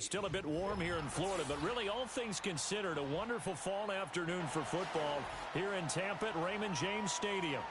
Still a bit warm here in Florida, but really all things considered, a wonderful fall afternoon for football here in Tampa at Raymond James Stadium.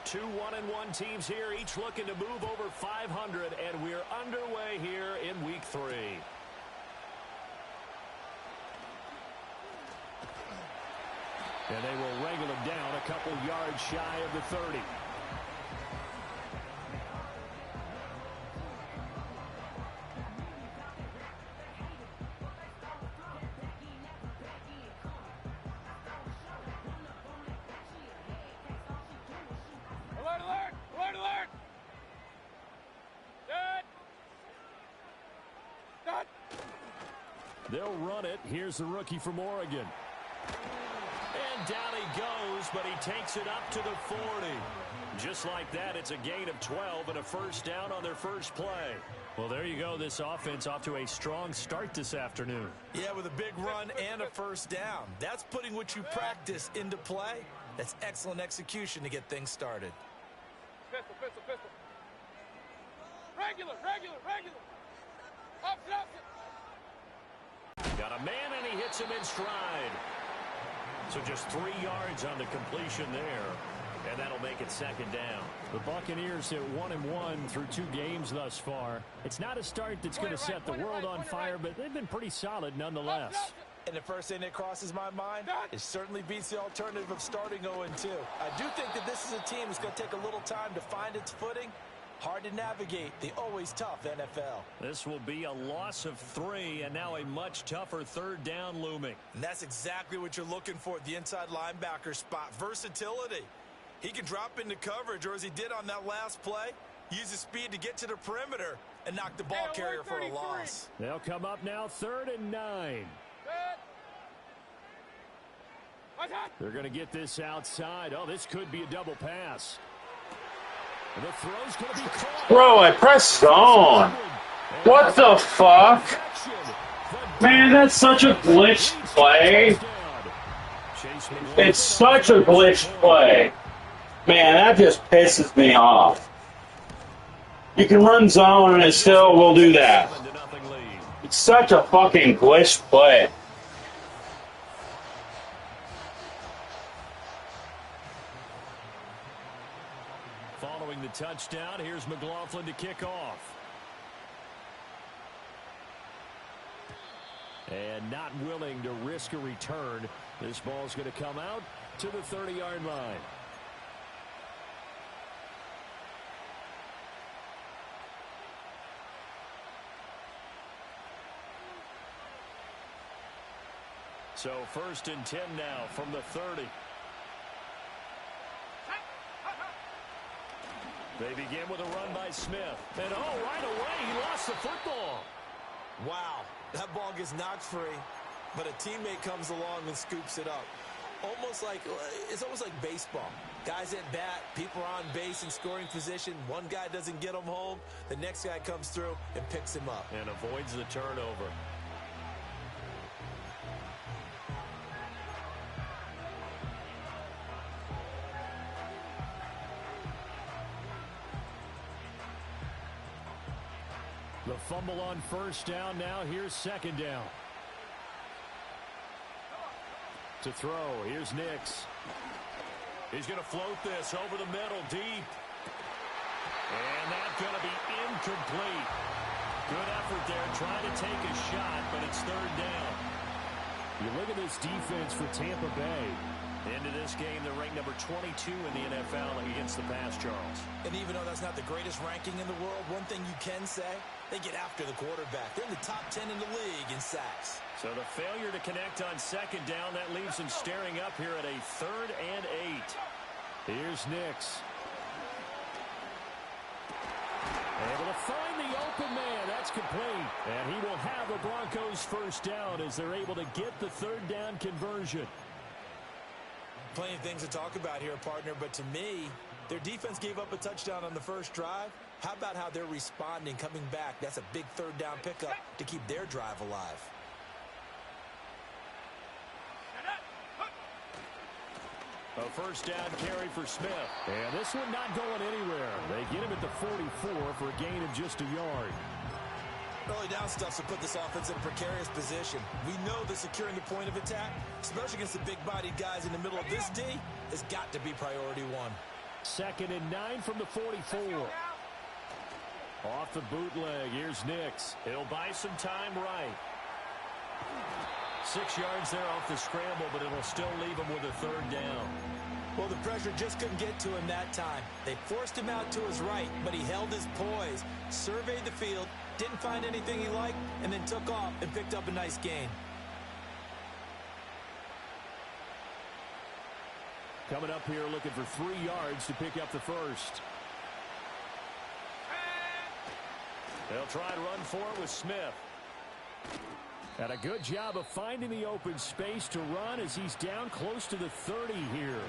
Two 1-1 teams here, each looking to move over 500, and we're underway here in Week 3. And they will wrangle it down a couple yards shy of the 30. They'll run it. Here's the rookie from Oregon. And down he goes, but he takes it up to the 40. Just like that, it's a gain of 12 and a first down on their first play. Well, there you go. This offense off to a strong start this afternoon. Yeah, with a big run and a first down. That's putting what you practice into play. That's excellent execution to get things started. Pistol, pistol, pistol. Regular, regular, regular. Option, option. Got a man, and he hits him in stride. So just 3 yards on the completion there, and that'll make it second down. The Buccaneers at 1-1 through 2 games thus far. It's not a start that's going to set the world on fire, but they've been pretty solid nonetheless. And the first thing that crosses my mind, it certainly beats the alternative of starting 0-2. I do think that this is a team that's going to take a little time to find its footing. Hard to navigate the always tough NFL. This will be a loss of 3, and now a much tougher third down looming. And that's exactly what you're looking for at the inside linebacker spot. Versatility. He can drop into coverage, or as he did on that last play, use his speed to get to the perimeter and knock the ball carrier for a loss. They'll come up now 3rd and 9. They're going to get this outside. Oh, this could be a double pass. The throw's going to be caught. Bro, I pressed zone. What the fuck? Man, that's such a glitched play. It's such a glitched play. Man, that just pisses me off. You can run zone and it still will do that. It's such a fucking glitched play. Following the touchdown, here's McLaughlin to kick off. And not willing to risk a return. This ball's going to come out to the 30-yard line. So 1st and 10 now from the 30. They begin with a run by Smith. And right away, he lost the football. Wow, that ball gets knocked free, but a teammate comes along and scoops it up. It's almost like baseball. Guys at bat, people are on base in scoring position. One guy doesn't get him home. The next guy comes through and picks him up. And avoids the turnover. The fumble on first down. Now here's second down. To throw. Here's Nix. He's going to float this over the middle deep. And that's going to be incomplete. Good effort there trying to take a shot, but it's third down. You look at this defense for Tampa Bay. Into this game, they're ranked number 22 in the NFL against the pass, Charles. And even though that's not the greatest ranking in the world, one thing you can say, they get after the quarterback. They're in the top 10 in the league in sacks. So the failure to connect on second down, that leaves them staring up here at a 3rd and 8. Here's Nix. Able to find the open man. That's complete. And he will have the Broncos first down as they're able to get the third down conversion. Plenty of things to talk about here, partner, but to me, their defense gave up a touchdown on the first drive. How about how they're responding, coming back? That's a big third down pickup to keep their drive alive. A first down carry for Smith. And this one not going anywhere. They get him at the 44 for a gain of just a yard. Early down stuff to put this offense in a precarious position. We know that securing the point of attack, especially against the big-bodied guys in the middle of this D, has got to be priority one. 2nd and 9 from the 44. Off the bootleg, here's Nix. He'll buy some time right. 6 yards there off the scramble, but it'll still leave him with a third down. Well, the pressure just couldn't get to him that time. They forced him out to his right, but he held his poise, surveyed the field, didn't find anything he liked, and then took off and picked up a nice gain. Coming up here looking for 3 yards to pick up the first. They'll try to run for it with Smith. And a good job of finding the open space to run as he's down close to the 30 here.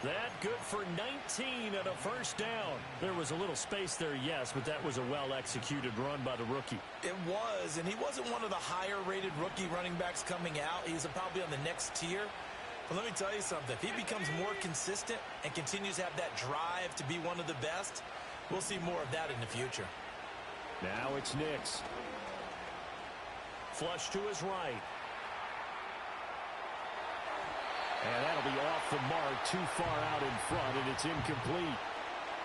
That good for 19 and a first down. There was a little space there, yes, but that was a well-executed run by the rookie. It was, and he wasn't one of the higher-rated rookie running backs coming out. He's probably on the next tier. But let me tell you something. If he becomes more consistent and continues to have that drive to be one of the best, we'll see more of that in the future. Now it's Nix. Flush to his right. And that'll be off the mark, too far out in front, and it's incomplete.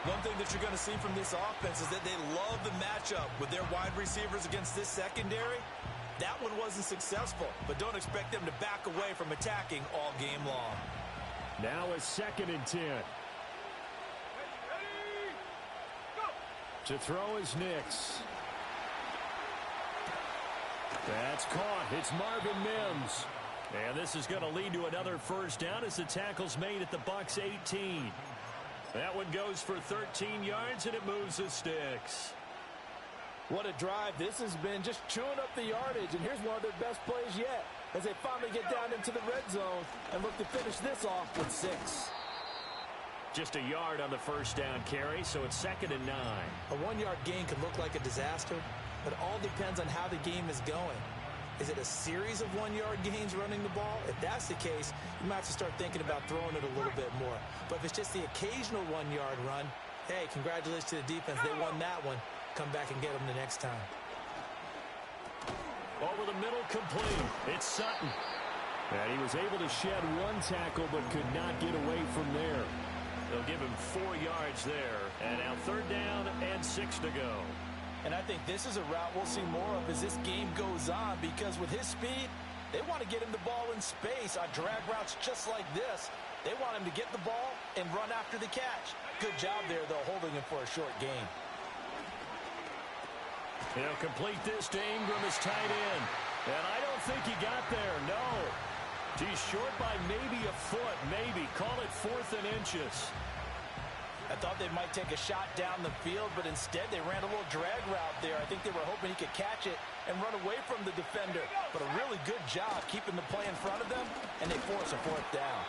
One thing that you're going to see from this offense is that they love the matchup with their wide receivers against this secondary. That one wasn't successful, but don't expect them to back away from attacking all game long. Now a 2nd and 10. To throw is Nix. That's caught. It's Marvin Mims. And this is going to lead to another first down as the tackle's made at the Bucs 18. That one goes for 13 yards, and it moves the sticks. What a drive this has been, just chewing up the yardage. And here's one of their best plays yet as they finally get down into the red zone and look to finish this off with 6. Just a yard on the first down carry, so it's 2nd and 9. A 1-yard gain could look like a disaster, but it all depends on how the game is going. Is it a series of 1-yard gains running the ball? If that's the case, you might have to start thinking about throwing it a little bit more. But if it's just the occasional 1-yard run, hey, congratulations to the defense. They won that one. Come back and get them the next time. Over the middle, complete. It's Sutton. And he was able to shed 1 tackle but could not get away from there. They'll give him 4 yards there. And now 3rd down and 6 to go. And I think this is a route we'll see more of as this game goes on, because with his speed, they want to get him the ball in space on drag routes just like this. They want him to get the ball and run after the catch. Good job there, though, holding him for a short gain. He'll complete this to Ingram as tight end. And I don't think he got there, no. He's short by maybe a foot, maybe. Call it 4th and inches. I thought they might take a shot down the field, but instead they ran a little drag route there. I think they were hoping he could catch it and run away from the defender. But a really good job keeping the play in front of them, and they force a 4th down.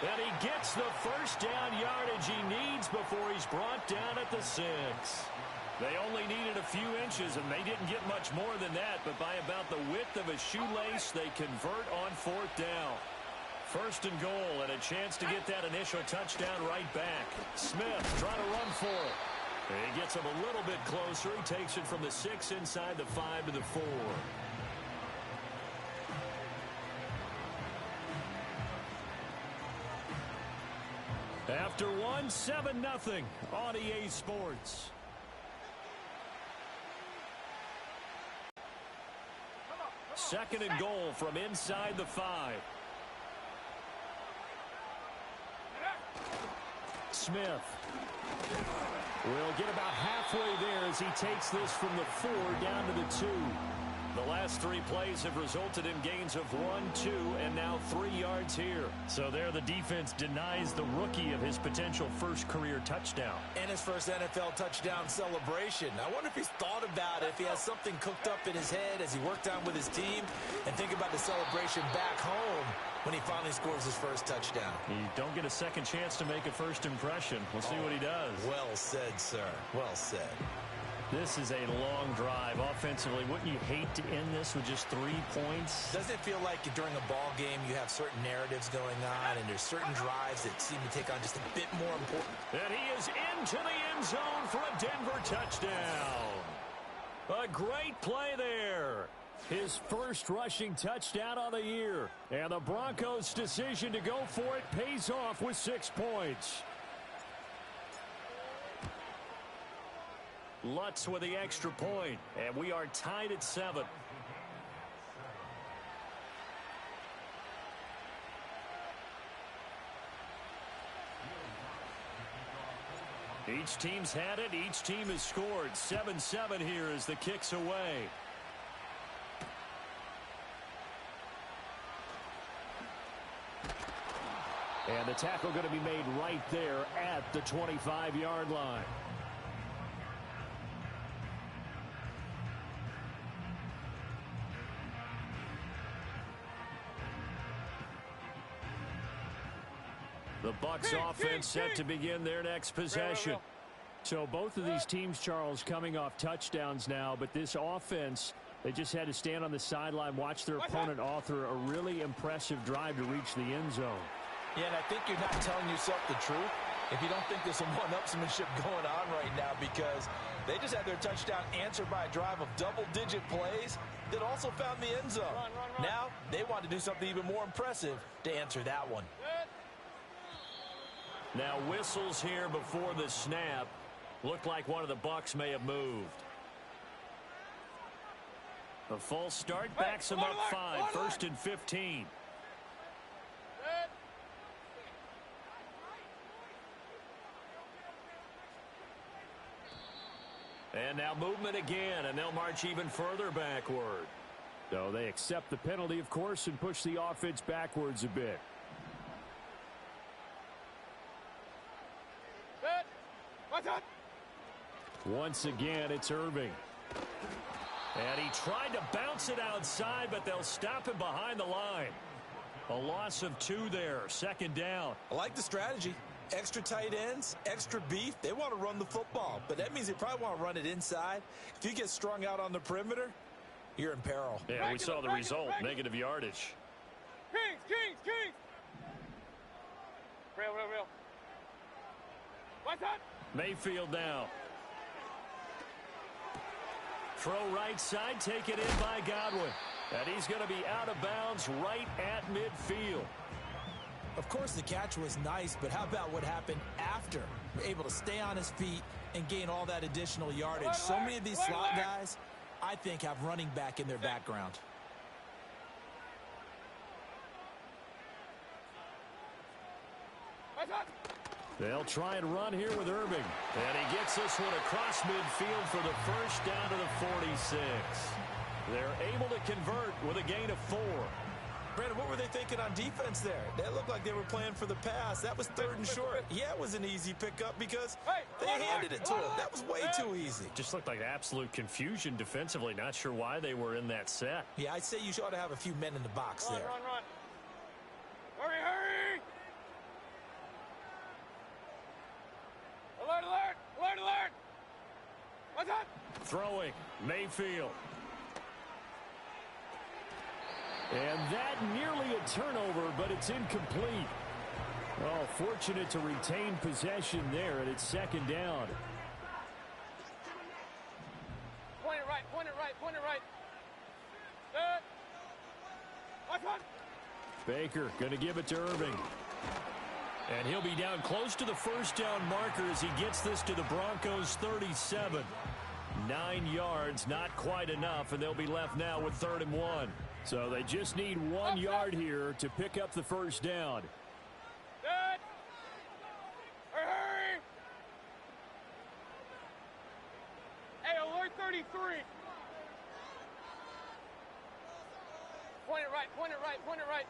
And he gets the first down yardage he needs before he's brought down at the 6. They only needed a few inches, and they didn't get much more than that. But by about the width of a shoelace, they convert on 4th down. 1st and goal, and a chance to get that initial touchdown right back. Smith trying to run for it. He gets him a little bit closer. He takes it from the 6 inside the 5 to the 4. After 1, 7-0 on EA Sports. Second and goal from inside the 5. Smith will get about halfway there as he takes this from the 4 down to the 2. The last 3 plays have resulted in gains of 1, 2, and now 3 yards here. So there the defense denies the rookie of his potential first career touchdown. And his first NFL touchdown celebration. I wonder if he's thought about it, if he has something cooked up in his head as he worked on with his team, and think about the celebration back home when he finally scores his first touchdown. You don't get a second chance to make a first impression. We'll see what he does. Well said, sir. Well said. This is a long drive. Offensively, wouldn't you hate to end this with just 3 points? Doesn't it feel like during a ball game you have certain narratives going on and there's certain drives that seem to take on just a bit more important? And he is into the end zone for a Denver touchdown. A great play there. His first rushing touchdown of the year. And the Broncos' decision to go for it pays off with 6 points. Lutz with the extra point, and we are tied at 7. Each team's had it. Each team has scored. 7-7 here as the kick's away. And the tackle going to be made right there at the 25-yard line. The Bucs offense set to begin their next possession. So both of these teams, Charles, coming off touchdowns now, but this offense, they just had to stand on the sideline, watch their opponent author a really impressive drive to reach the end zone. Yeah, and I think you're not telling yourself the truth if you don't think there's some one-upsmanship going on right now, because they just had their touchdown answered by a drive of double-digit plays that also found the end zone. Run. Now they want to do something even more impressive to answer that one. Now whistles here before the snap. Looked like one of the Bucs may have moved. A false start backs him up 5. First and 15. And now movement again, and they'll march even further backward. So they accept the penalty, of course, and push the offense backwards a bit. Once again, it's Irving. And he tried to bounce it outside, but they'll stop him behind the line. A loss of 2 there, second down. I like the strategy. Extra tight ends, extra beef. They want to run the football, but that means they probably want to run it inside. If you get strung out on the perimeter, you're in peril. Yeah, we saw the result, negative yardage. Kings. Real. What's that? Mayfield now. Throw right side, taken in by Godwin. And he's going to be out of bounds right at midfield. Of course, the catch was nice, but how about what happened after? Able to stay on his feet and gain all that additional yardage. So many of these slot guys, I think, have running back in their background. They'll try and run here with Irving. And he gets this one across midfield for the first down to the 46. They're able to convert with a gain of 4. Brandon, what were they thinking on defense there? That looked like they were playing for the pass. That was 3rd and short. Yeah, it was an easy pickup because they handed it to him. That was way too ezy. Just looked like absolute confusion defensively. Not sure why they were in that set. Yeah, I'd say you ought to have a few men in the box there. Run. Hurry. Alert. What's that? Throwing, Mayfield. And that nearly a turnover, but it's incomplete. Oh, fortunate to retain possession there, and it's second down. Point it right. Good. What's that? Baker going to give it to Irving. And he'll be down close to the first down marker as he gets this to the Broncos' 37. 9 yards, not quite enough, and they'll be left now with 3rd and 1. So they just need 1 yard here to pick up the first down. Good. Hurry. Hey, alert 33. point it right, point it right, point it right.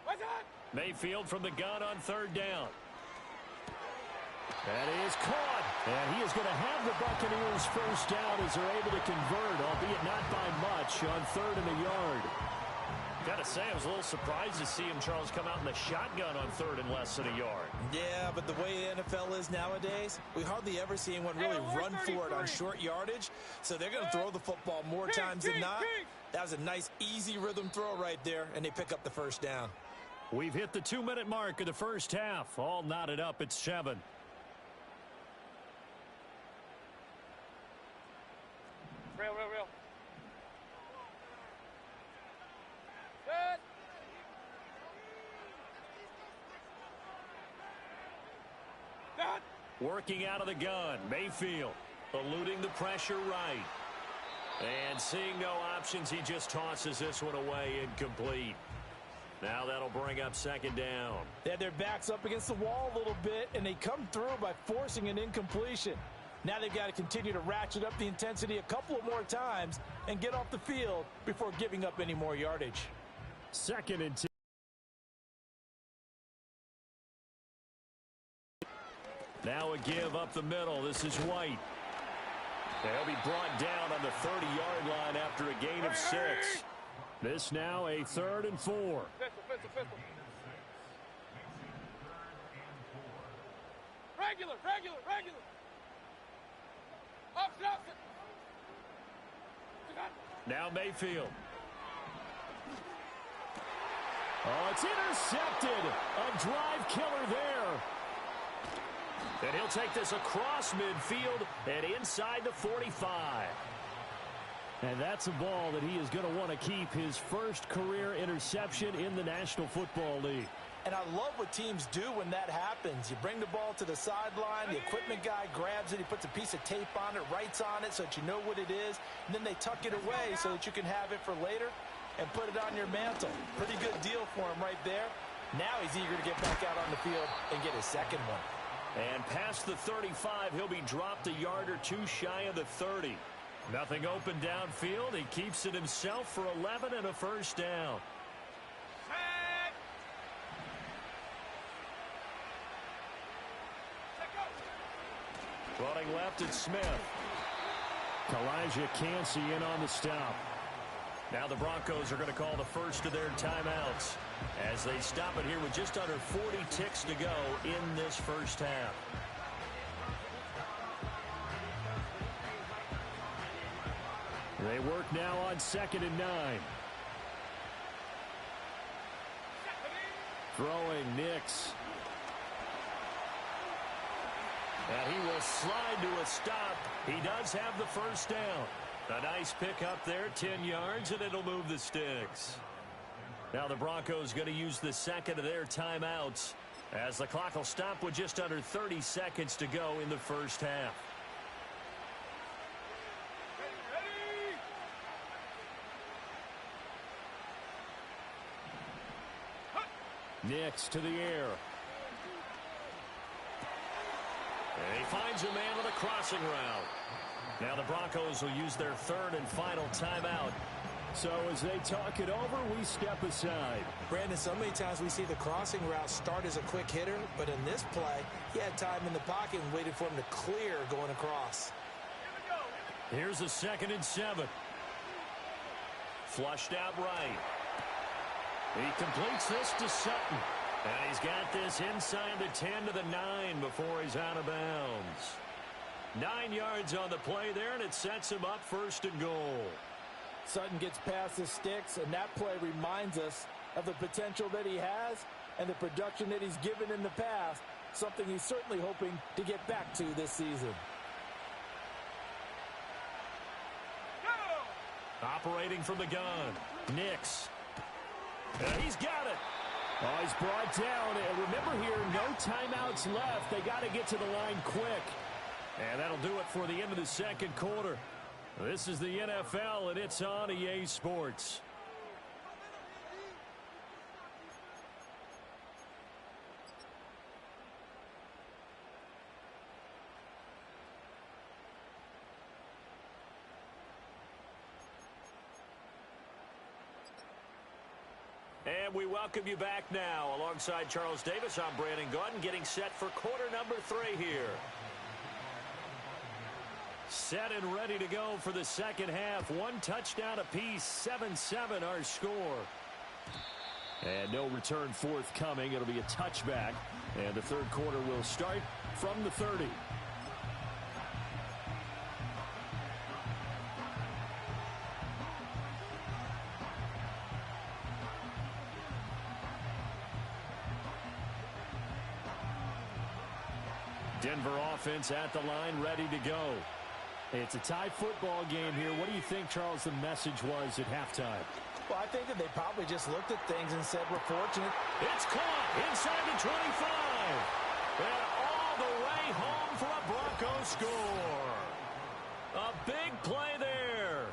What's that? Mayfield from the gun on third down. That is caught. And he is going to have the Buccaneers first down as they're able to convert, albeit not by much, on 3rd and a yard. Got to say, I was a little surprised to see him, Charles, come out in the shotgun on 3rd and less than a yard. Yeah, but the way the NFL is nowadays, we hardly ever see anyone really run for it on short yardage. So they're going to throw the football more times than not. That was a nice, easy rhythm throw right there, and they pick up the first down. We've hit the 2-minute mark of the first half. All knotted up at 7. Real. Good. Done. Working out of the gun, Mayfield eluding the pressure right. And seeing no options, he just tosses this one away, incomplete. Now that'll bring up 2nd down. They had their backs up against the wall a little bit, and they come through by forcing an incompletion. Now they've got to continue to ratchet up the intensity a couple of more times and get off the field before giving up any more yardage. 2nd and 10. Now a give up the middle. This is White. They'll be brought down on the 30-yard line after a gain of 6. This now a 3rd and 4. Pistol. Regular. Up. Now Mayfield. Oh, it's intercepted. A drive killer there. And he'll take this across midfield and inside the 45. And that's a ball that he is going to want to keep, his first career interception in the National Football League. And I love what teams do when that happens. You bring the ball to the sideline, the equipment guy grabs it, he puts a piece of tape on it, writes on it so that you know what it is, and then they tuck it away so that you can have it for later and put it on your mantle. Pretty good deal for him right there. Now he's eager to get back out on the field and get his second one. And past the 35, he'll be dropped a yard or two shy of the 30. Nothing open downfield. He keeps it himself for 11 and a first down. Running left, it's Smith. Elijah Cansey in on the stop. Now the Broncos are going to call the first of their timeouts as they stop it here with just under 40 ticks to go in this first half. They work now on 2nd and 9. Throwing Nix. And he will slide to a stop. He does have the first down. A nice pick up there, 10 yards, and it'll move the sticks. Now the Broncos going to use the second of their timeouts as the clock will stop with just under 30 seconds to go in the first half. Nix to the air. And he finds a man with a crossing route. Now the Broncos will use their third and final timeout. So as they talk it over, we step aside. Brandon, so many times we see the crossing route start as a quick hitter, but in this play, he had time in the pocket and waited for him to clear going across. Here's a 2nd and 7. Flushed out right. He completes this to Sutton. And he's got this inside the 10 to the 9 before he's out of bounds. 9 yards on the play there, and it sets him up 1st and goal. Sutton gets past the sticks, and that play reminds us of the potential that he has and the production that he's given in the past, something he's certainly hoping to get back to this season. Operating from the gun, Nix. And he's got it. Oh, he's brought down. And remember here, no timeouts left. They got to get to the line quick. And that'll do it for the end of the second quarter. This is the NFL, and it's on EA Sports. And we welcome you back now. Alongside Charles Davis, I'm Brandon Gordon, getting set for quarter number 3 here. Set and ready to go for the second half. 1 touchdown apiece, 7-7 our score. And no return forthcoming. It'll be a touchback. And the third quarter will start from the 30. Denver offense at the line, ready to go. It's a tie football game here. What do you think, Charles, the message was at halftime? Well, I think that they probably just looked at things and said, we're fortunate. It's caught inside the 25. And all the way home for a Broncos score. A big play there.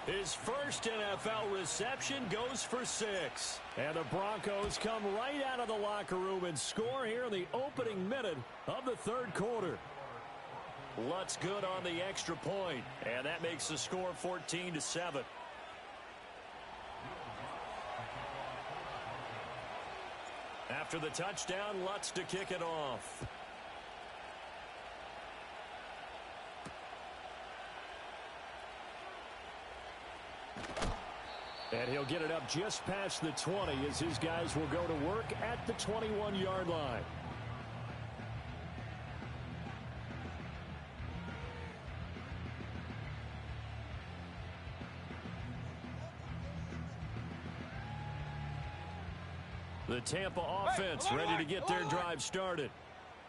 His first NFL reception goes for 6. And the Broncos come right out of the locker room and score here in the opening minute of the third quarter. Lutz good on the extra point, and that makes the score 14-7. After the touchdown, Lutz to kick it off. And he'll get it up just past the 20 as his guys will go to work at the 21-yard line. The Tampa offense ready to get their drive started.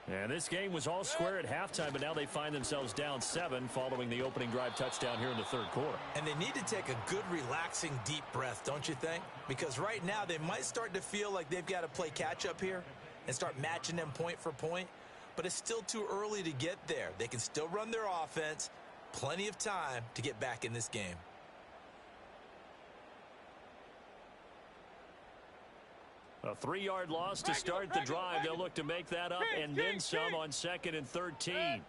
And this game was all square at halftime, but now they find themselves down 7 following the opening drive touchdown here in the third quarter. And they need to take a good, relaxing, deep breath, don't you think? Because right now they might start to feel like they've got to play catch-up here and start matching them point for point. But it's still too early to get there. They can still run their offense. Plenty of time to get back in this game. A 3-yard loss to start the drive. They'll look to make that up and then some on 2nd and 13. Real.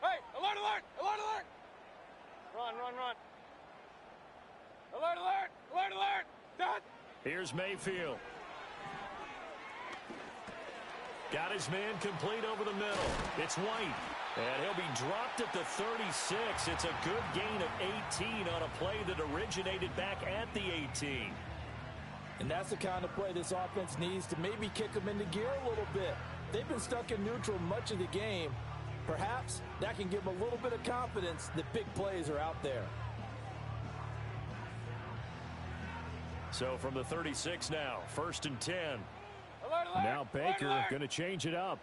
Hey, alert, alert, alert, alert. Run. Alert. Done. Here's Mayfield. Got his man complete over the middle. It's White. And he'll be dropped at the 36. It's a good gain of 18 on a play that originated back at the 18. And that's the kind of play this offense needs to maybe kick them into gear a little bit. They've been stuck in neutral much of the game. Perhaps that can give them a little bit of confidence that big plays are out there. So from the 36 now, 1st and 10. Alert. Now Baker going to change it up.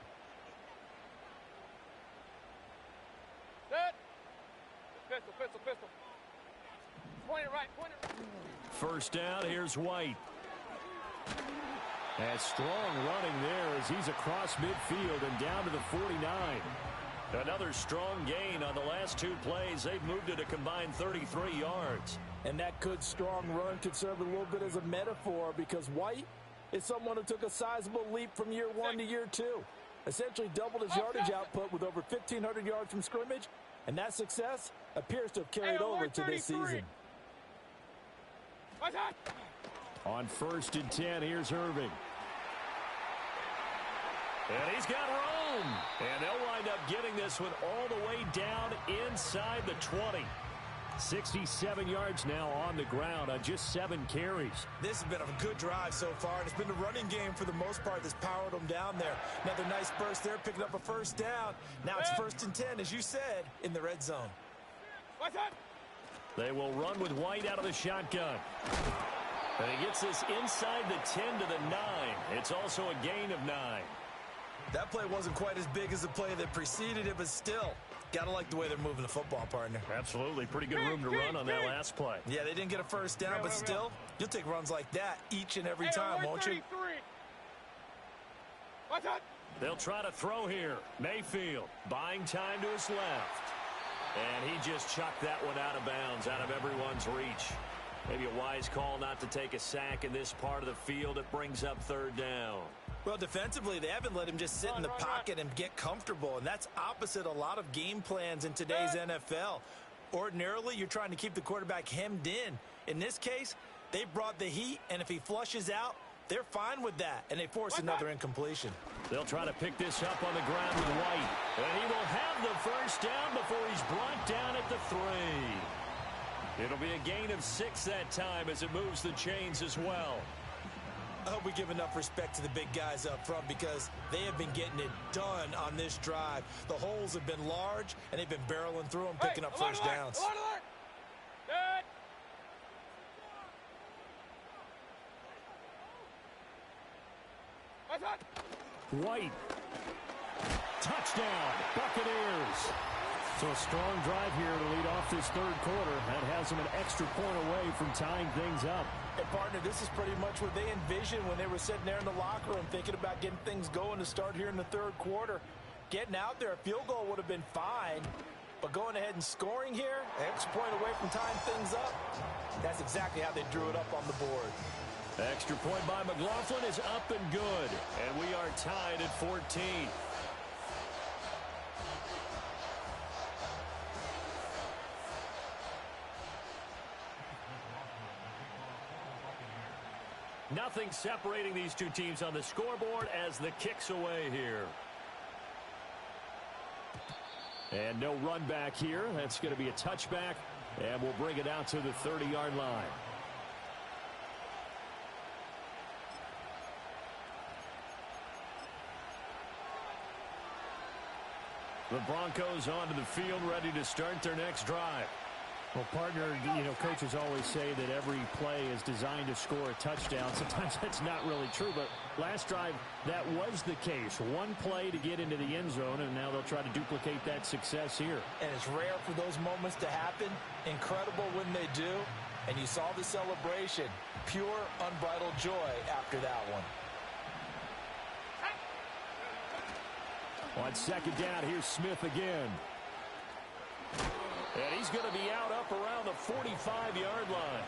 Set. Pistol. Point it right. First down, here's White. And strong running there as he's across midfield and down to the 49. Another strong gain on the last 2 plays. They've moved it a combined 33 yards. And that good strong run could serve a little bit as a metaphor because White is someone who took a sizable leap from year 1 to year 2. Essentially doubled his yardage output with over 1,500 yards from scrimmage. And that success appears to have carried over to this season. On 1st and 10, here's Irving. And he's got room. And they'll wind up getting this one all the way down inside the 20. 67 yards now on the ground on just 7 carries. This has been a good drive so far, and it's been the running game for the most part that's powered them down there. Another nice burst there, picking up a first down. Now it's 1st and 10, as you said, in the red zone. They will run with White out of the shotgun. And he gets this inside the 10 to the 9. It's also a gain of 9. That play wasn't quite as big as the play that preceded it, but still, gotta like the way they're moving the football, partner. Absolutely. Pretty good room to run on that last play. Yeah, they didn't get a first down, but still, you'll take runs like that each and every time, won't you? They'll try to throw here. Mayfield buying time to his left. And he just chucked that one out of bounds, out of everyone's reach. Maybe a wise call not to take a sack in this part of the field. It brings up 3rd down. Well, defensively, they haven't let him just sit in the pocket and get comfortable, and that's opposite a lot of game plans in today's NFL. Ordinarily, you're trying to keep the quarterback hemmed in. In this case, They brought the heat, and if he flushes out, they're fine with that, and they force another incompletion. They'll try to pick this up on the ground with White. And he will have the first down before he's brought down at the 3. It'll be a gain of 6 that time as it moves the chains as well. I hope we give enough respect to the big guys up front because they have been getting it done on this drive. The holes have been large, and they've been barreling through them, picking up first downs. Good. White. Touchdown, Buccaneers. So a strong drive here to lead off this third quarter. That has them an extra point away from tying things up. And, partner, this is pretty much what they envisioned when they were sitting there in the locker room thinking about getting things going to start here in the third quarter. Getting out there, a field goal would have been fine. But going ahead and scoring here, an extra point away from tying things up, that's exactly how they drew it up on the board. Extra point by McLaughlin is up and good. And we are tied at 14. Nothing separating these two teams on the scoreboard as the kick's away here. And no run back here. That's going to be a touchback. And we'll bring it out to the 30-yard line. The Broncos onto the field, ready to start their next drive. Well, partner, coaches always say that every play is designed to score a touchdown. Sometimes that's not really true, but last drive, that was the case. One play to get into the end zone, and now they'll try to duplicate that success here. And it's rare for those moments to happen. Incredible when they do. And you saw the celebration. Pure, unbridled joy after that one. On second down, here's Smith again. And he's going to be out up around the 45-yard line.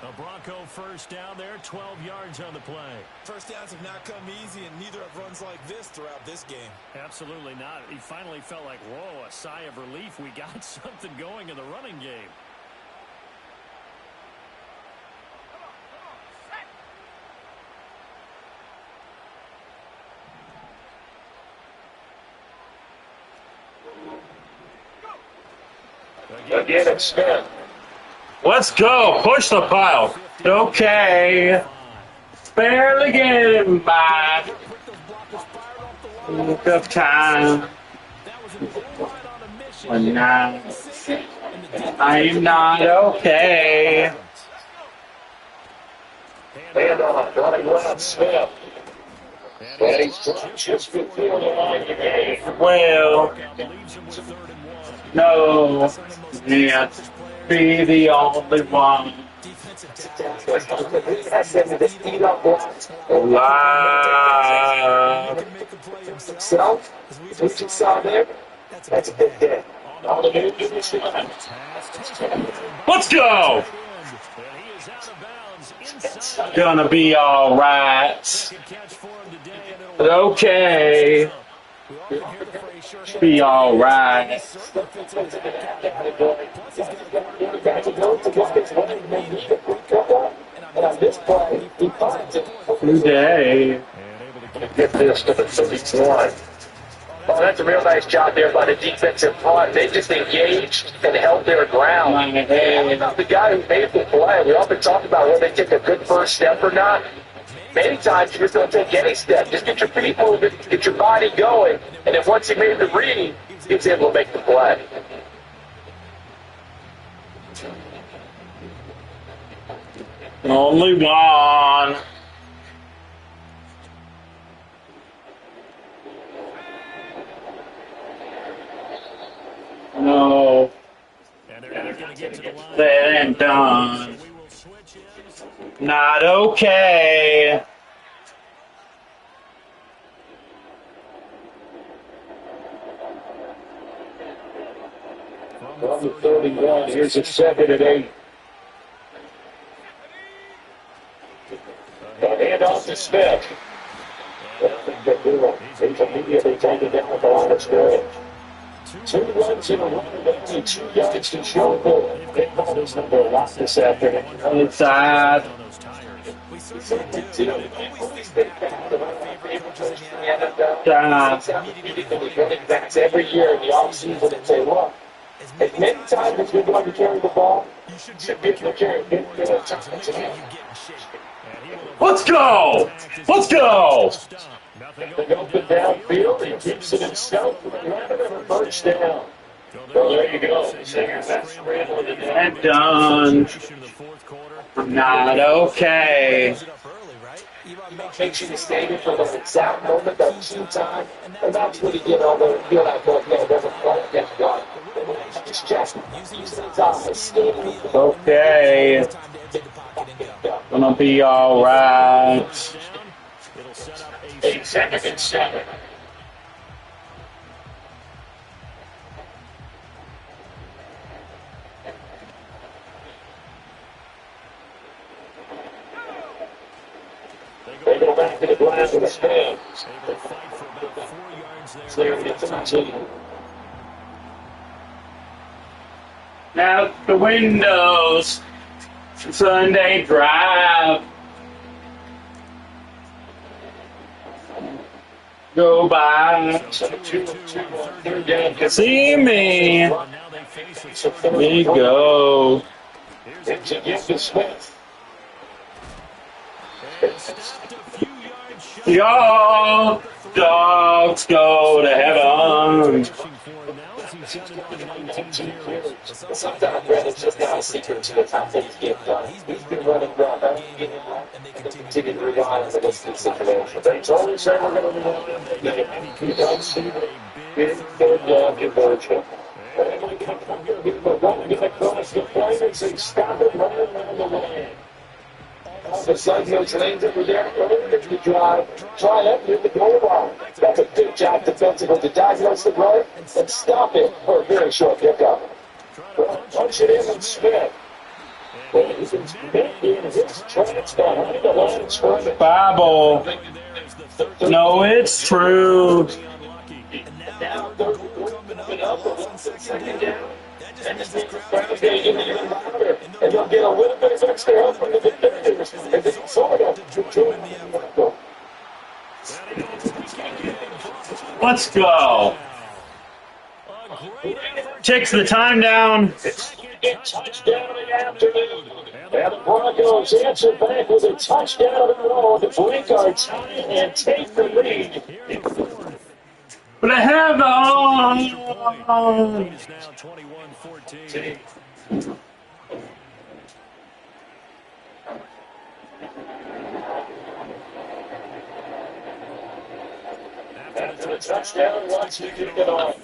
A Bronco first down there, 12 yards on the play. First downs have not come easy, and neither have runs like this throughout this game. Absolutely not. He finally felt like, whoa, a sigh of relief. We got something going in the running game. Again, it's Smith. Let's go. Push the pile. Okay. Barely getting by. Look of time. When I'm not okay. Hand off, running left, Smith. And he's just before the line of the game. Well, no, can't be the only one. Alive. Himself, what you saw there, that's a big hit. All the new business. Let's go. Gonna be all right. Okay. Be all right. And on this play, he finds it. Today. Get this to the 31. Oh, that's a real nice job there by the defensive front. They just engaged and held their ground. And about the guy who made the play, we often talk about whether they take a good first step or not. Many times you just don't take any step. Just get your feet moving, get your body going, and then once he made the read, he was able to make the play. Only one. No. They ain't done. Not okay. On the 31, here's a 2nd and 8. Hand off to Smith. They immediately take it down at the line of scrimmage. 2 runs in a row, only 2 yards to show for it. Those number a lot this afternoon. It's sad. We certainly do. Always think back to one of my favorite coaches in the NFL. Every year in the offseason and say, look, as many times as you're going to carry the ball, you should be able to carry it. Let's go! Let's go! They open downfield, he keeps it himself, and first down. Well, there you go. And done. Not okay. Make sure you stay there for the exact moment, that 2 time, and that's when you get all the feel like, no, never play against God. It's just using his eyes. Okay. Gonna be alright. 8 seconds and 7. They go back to the glass with a stand. Clear to the team. Out the windows. Sunday drive. Go by. See me. There you go. Into Smith. Y'all dogs go to heaven. Sometimes it's just not a secret to the time that he's getting done. He's been running around. And they continue to rely on this situation. They told him we're going to rely on him. He does see the big third down conversion. They're going to come from here. He's going to cross the players and stop it running around the lane. The Sunfields lanes over there early in the drive. Try that near the goal line. That's a good job defensively to diagnose the play and stop it for a very short pickup. Punch it in and Smith. He's in his trance behind the line of scrimmage. Bible. No, it's true. Now they're coming up on second down. And this means the crowd's going to get even louder. And they'll get a little bit of extra help from the defenders. And they sort of Let's go. Takes the time down. Touchdown in the afternoon. And the Broncos answer back with a touchdown in a row to break our tie and take the lead. But I have on. It's now 21-14. After the touchdown, watch you kick it off.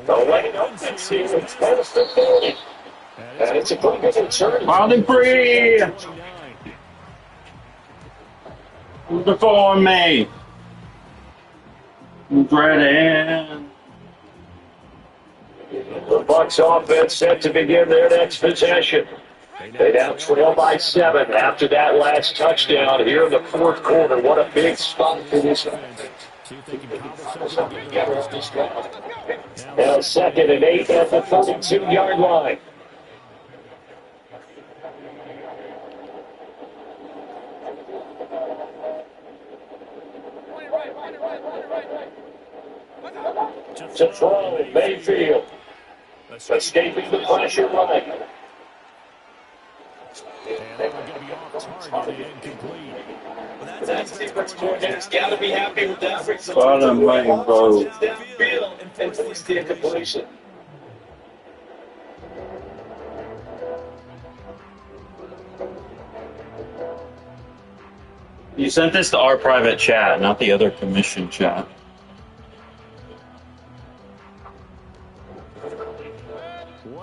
The lane opens here. It's close to 30. And it's a pretty good return. Wild and free. Before me. Ready. The Bucs offense set to begin their next possession. They now trail by 7 after that last touchdown here in the fourth quarter. What a big spot for this offense. Now 2nd and 8 at the 32-yard line. To throw Mayfield. Escaping the pressure right. That's defense coordinator's got to be happy with that result. Bottom right, bro. Downfield and force the incompletion. You sent this to our private chat, not the other commission chat.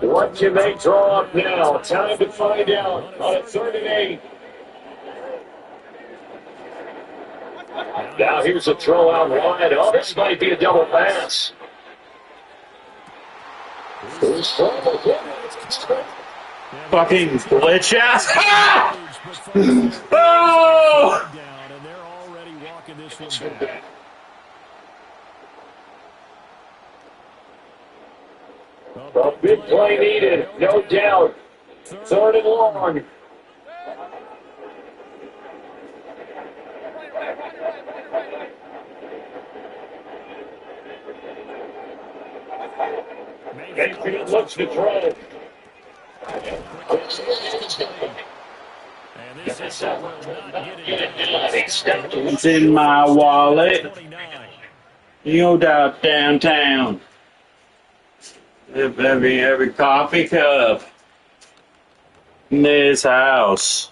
What can they draw up now? Time to find out on a 3rd and 8. Now here's a throw out wide. Oh, this might be a double pass. Fucking glitch ass. Ah! Oh! A big play needed, no doubt. 3rd and long. Mayfield looks to throw. It's in my wallet. You out downtown. Every coffee cup in this house.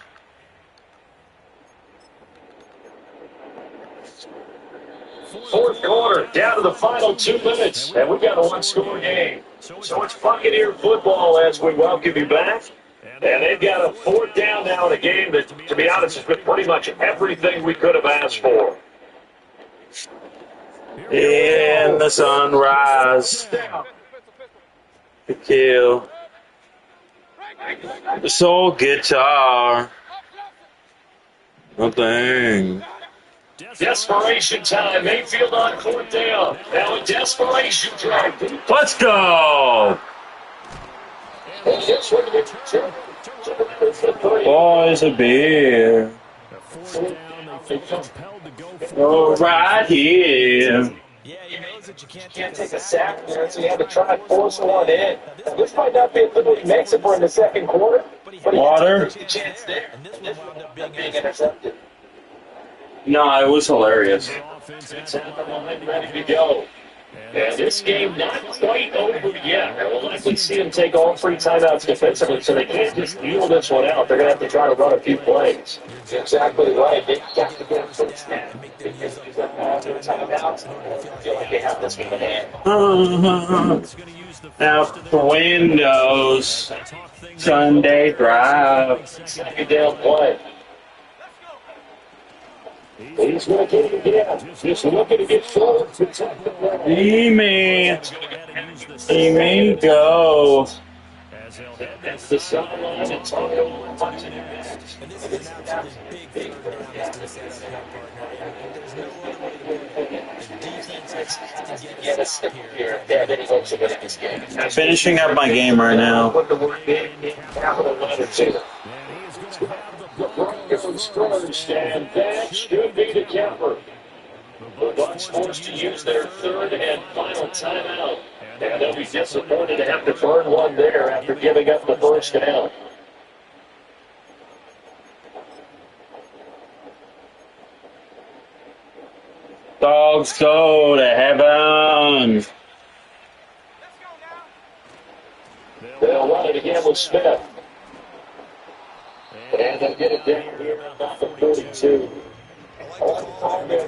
Fourth quarter, down to the final 2 minutes, and we've got a one-score game. So it's Buccaneer football as we welcome you back. And they've got a 4th down now in a game that, to be honest, has been pretty much everything we could have asked for. In the sunrise. The kill. The soul guitar. Nothing. Desperation time. Mayfield on 4th down. Now a desperation drive. Let's go. Boys a beer. Oh, right here. Yeah, he knows that you Can't take a sack there, so you have to try and force one in. This might not be a good he makes it for in the 2nd quarter, but Water. he has a chance there. And this one wound up being intercepted. No, it was hilarious. It's at the line, ready to go. And this game not quite over yet. We'll likely see them take all 3 timeouts defensively, so they can't just kneel this one out. They're going to have to try to run a few plays. That's exactly right. They got to get a first snap. They use all 3 timeouts. I feel like they have this game in hand. Out the windows. Sunday drive. 2nd down play. He's going to get it again. Just looking to get forward. Email. Email go. That's the sideline. It's on the line. And this is an absolutely big 3rd down to the center partner. There's no other way to put it. The defense has to get a stop here. Yeah, then he hopes to win this game. Finishing up my game right now. Put the word game in capital letters here. The Broncos first, and that should be the counter. The Bucs forced to use their 3rd and final timeout. And they'll be disappointed to have to burn one there after giving up the 1st down. Dogs go to heaven. They'll run it again with Smith. And they'll get it down here about the 42.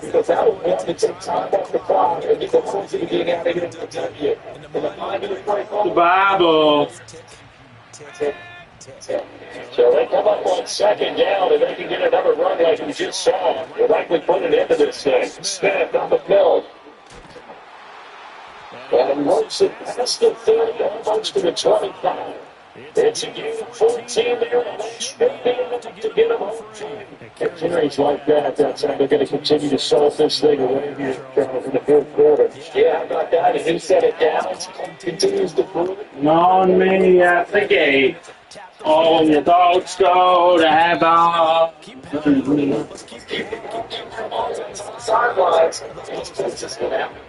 Because that will want to take time off the clock and get the closer to getting out of here to the W. In the 5-minute break, The Bible. so they come up on 2nd down and they can get another run like we just saw. They'll likely put it into this thing. Smith on the field. And he works it past the 30, almost to the 25. It's a game of 14 there, and they should be able to get them overtime. If Jerry's like that, that's how they're going to continue to solve this thing away here in the 4th quarter. Yeah, how about that? And who set it down? It continues to prove it. On me at the gate. All the dogs go to heaven. Keep sidelines. It's just going to happen.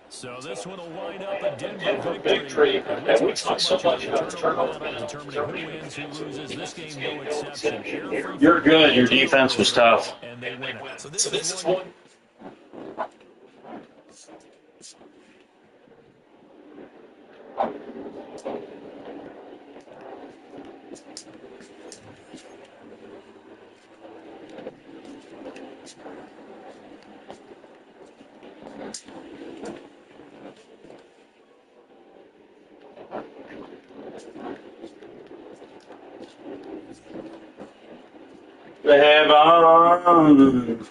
So this one will wind up a Denver victory. And we talk so much about turnover. Determining who wins, who loses. This game, no exception. You're good. Your defense was tough. And they win it. So this is one. To heaven.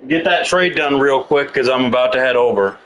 Get that trade done real quick because I'm about to head over.